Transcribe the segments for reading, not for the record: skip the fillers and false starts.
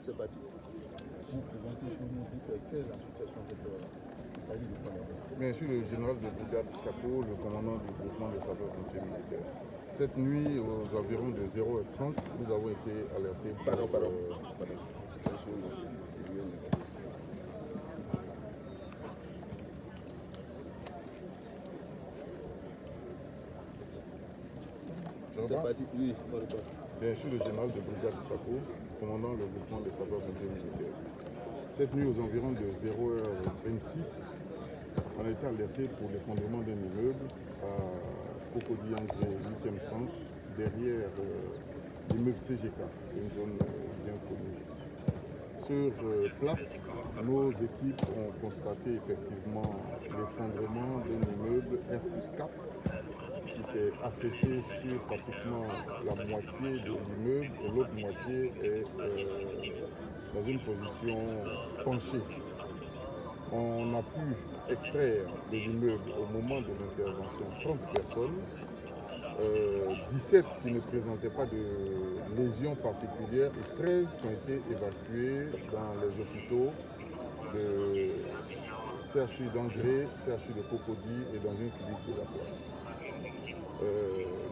C'est parti. Vous présentez, vous nous dites quelle est la situation de cette heure-là. Il s'agit de quoi d'abord? Bien sûr, le général de brigade Sako, le commandant du groupement des sapeurs-pompiers militaires. Cette nuit, aux environs de 0h30, nous avons été alertés par... Pardon. C'est parti, oui, Bien sûr, le général de brigade Sako, commandant le groupement des sapeurs-pompiers militaires. Cette nuit, aux environs de 0h26, on a été alerté pour l'effondrement d'un immeuble à Cocody-Angré, 8e tranche, derrière l'immeuble CGK. C'est une zone bien connue. Sur place, nos équipes ont constaté effectivement l'effondrement d'un immeuble R+4 qui s'est affaissé sur pratiquement la moitié de l'immeuble et l'autre moitié est dans une position penchée. On a pu extraire de l'immeuble au moment de l'intervention 30 personnes, 17 qui ne présentaient pas de lésions particulières et 13 qui ont été évacués dans les hôpitaux de CHU d'Angré, CHU de Cocody et dans une clinique de la place.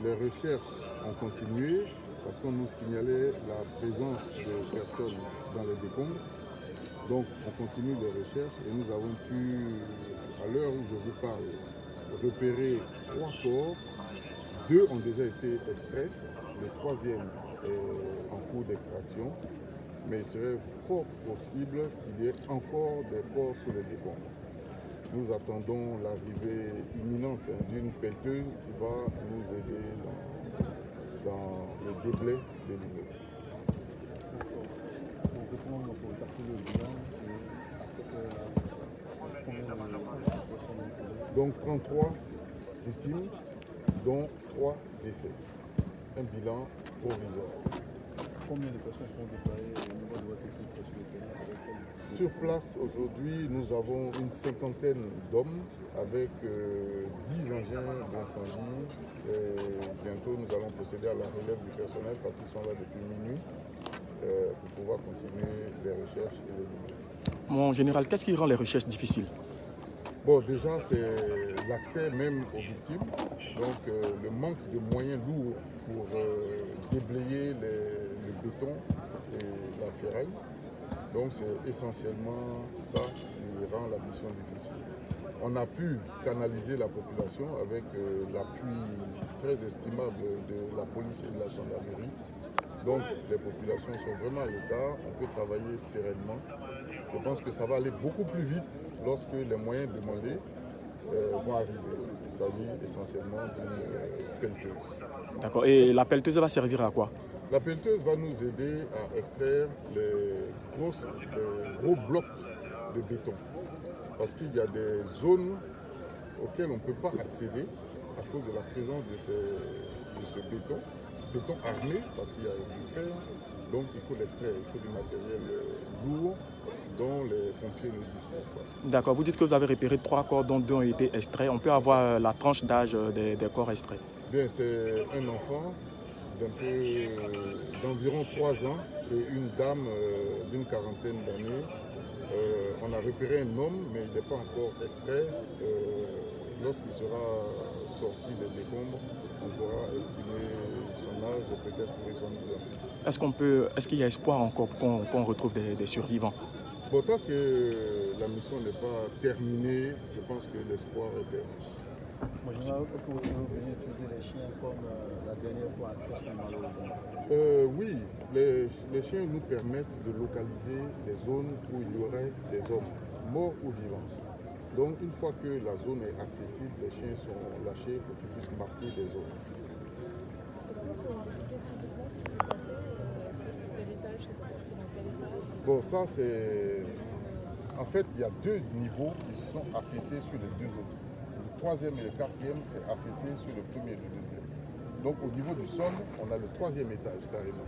Les recherches ont continué parce qu'on nous signalait la présence de personnes dans les décombres. Donc on continue les recherches et nous avons pu, à l'heure où je vous parle, repérer 3 corps. 2 ont déjà été extraits, le 3e est en cours d'extraction, mais il serait fort possible qu'il y ait encore des corps sous les décombres. Nous attendons l'arrivée imminente d'une pelleteuse qui va nous aider dans le déblai de l'immeuble. Pour récapituler le bilan, c'est à cette heure-là, combien de personnes décédées? Donc 33 victimes, dont 3 décès. Un bilan provisoire. Combien de personnes sont déployées au niveau de votre équipe sur le terrain avec quelle... Sur place, aujourd'hui, nous avons une 50aine d'hommes avec 10 engins d'incendie. Bientôt, nous allons procéder à la relève du personnel parce qu'ils sont là depuis minuit pour pouvoir continuer les recherches et les lumières. Mon général, qu'est-ce qui rend les recherches difficiles? Bon, déjà, c'est l'accès même aux victimes. Donc, le manque de moyens lourds pour déblayer le béton et la ferraille. Donc, c'est essentiellement ça qui rend la mission difficile. On a pu canaliser la population avec l'appui très estimable de la police et de la gendarmerie. Donc, les populations sont vraiment à l'écart. On peut travailler sereinement. Je pense que ça va aller beaucoup plus vite lorsque les moyens demandés vont arriver. Il s'agit essentiellement d'une pelleteuse. D'accord. Et la pelleteuse va servir à quoi? La pelleteuse va nous aider à extraire les gros blocs de béton. Parce qu'il y a des zones auxquelles on ne peut pas accéder à cause de la présence de ce béton armé, parce qu'il y a du fer. Donc il faut l'extraire, il faut du matériel lourd dont les pompiers ne disposent pas. D'accord, vous dites que vous avez repéré 3 corps dont 2 ont été extraits. On peut avoir la tranche d'âge des corps extraits? Bien, c'est un enfant d'environ 3 ans et une dame d'une quarantaine d'années. On a repéré un homme, mais il n'est pas encore extrait. Lorsqu'il sera sorti des décombres, on pourra estimer son âge et peut-être trouver son identité. Est-ce qu'il y a espoir encore qu'on retrouve des survivants? Bon, tant que la mission n'est pas terminée, je pense que l'espoir est perdu. Mon général, est-ce que vous savez bien utiliser les chiens comme la dernière fois à Crèche malheureusement? Oui, les chiens nous permettent de localiser les zones où il y aurait des hommes, morts ou vivants. Donc une fois que la zone est accessible, les chiens sont lâchés pour qu'ils puissent marquer des zones. Est-ce que vous pouvez expliquer physiquement ce qui s'est passé? Est-ce que quel étage c'était passé dans quel étage? Bon, ça c'est... En fait, il y a 2 niveaux qui se sont affaissés sur les 2 autres. Le 3e et le 4e s'est affaissé sur le 1er et le 2e. Donc au niveau du sol, on a le 3e étage carrément.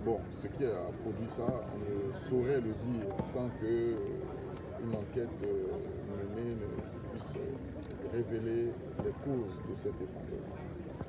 Bon, ce qui a produit ça, on ne saurait le dire tant qu'une enquête menée ne puisse révéler les causes de cet effondrement.